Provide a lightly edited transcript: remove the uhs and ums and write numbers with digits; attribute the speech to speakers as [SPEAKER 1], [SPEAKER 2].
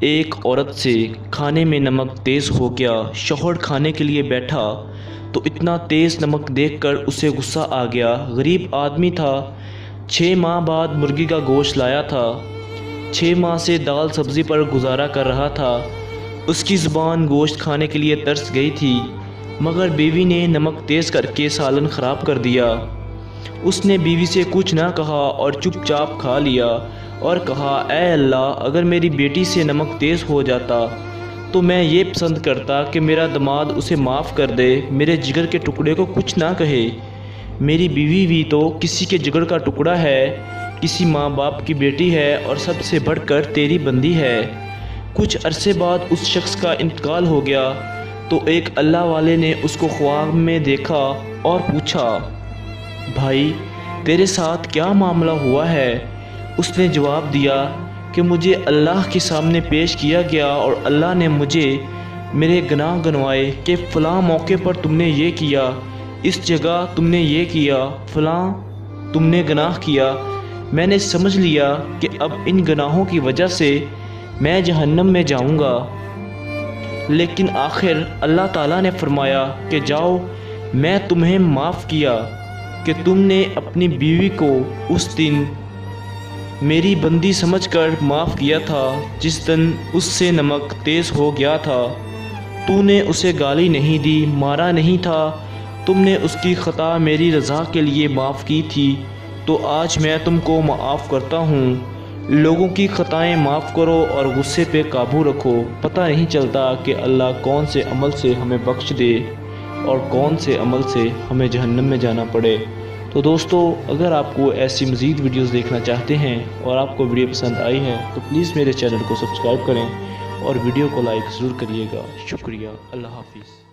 [SPEAKER 1] ایک عورت سے کھانے میں نمک تیز ہو گیا۔ شوہر کھانے کے لیے بیٹھا تو اتنا تیز نمک دیکھ کر اسے غصہ آ گیا۔ غریب آدمی تھا، 6 ماہ بعد مرغی کا گوشت لایا تھا، 6 ماہ سے دال سبزی پر گزارا کر رہا تھا۔ اس کی زبان گوشت کھانے کے لیے ترس گئی تھی، مگر بیوی نے نمک تیز کر کے سالن خراب کر دیا۔ اس نے بیوی سے کچھ نہ کہا اور چپ چاپ کھا لیا اور کہا، اے اللہ، اگر میری بیٹی سے نمک تیز ہو جاتا تو میں یہ پسند کرتا کہ میرا داماد اسے معاف کر دے، میرے جگر کے ٹکڑے کو کچھ نہ کہے۔ میری بیوی بھی تو کسی کے جگر کا ٹکڑا ہے، کسی ماں باپ کی بیٹی ہے اور سب سے بڑھ کر تیری بندی ہے۔ کچھ عرصے بعد اس شخص کا انتقال ہو گیا تو ایک اللہ والے نے اس کو خواب میں دیکھا اور پوچھا، بھائی تیرے ساتھ کیا معاملہ ہوا ہے؟ اس نے جواب دیا کہ مجھے اللہ کے سامنے پیش کیا گیا اور اللہ نے مجھے میرے گناہ گنوائے کہ فلاں موقع پر تم نے یہ کیا، اس جگہ تم نے یہ کیا، فلاں تم نے گناہ کیا۔ میں نے سمجھ لیا کہ اب ان گناہوں کی وجہ سے میں جہنم میں جاؤں گا، لیکن آخر اللہ تعالیٰ نے فرمایا کہ جاؤ، میں تمہیں معاف کیا کہ تم نے اپنی بیوی کو اس دن میری بندی سمجھ کر معاف کیا تھا جس دن اس سے نمک تیز ہو گیا تھا۔ تو نے اسے گالی نہیں دی، مارا نہیں تھا، تم نے اس کی خطا میری رضا کے لیے معاف کی تھی، تو آج میں تم کو معاف کرتا ہوں۔ لوگوں کی خطائیں معاف کرو اور غصے پہ قابو رکھو، پتہ نہیں چلتا کہ اللہ کون سے عمل سے ہمیں بخش دے اور کون سے عمل سے ہمیں جہنم میں جانا پڑے۔ تو دوستو، اگر آپ کو ایسی مزید ویڈیوز دیکھنا چاہتے ہیں اور آپ کو ویڈیو پسند آئی ہے تو پلیز میرے چینل کو سبسکرائب کریں اور ویڈیو کو لائک ضرور کریے گا۔ شکریہ، اللہ حافظ۔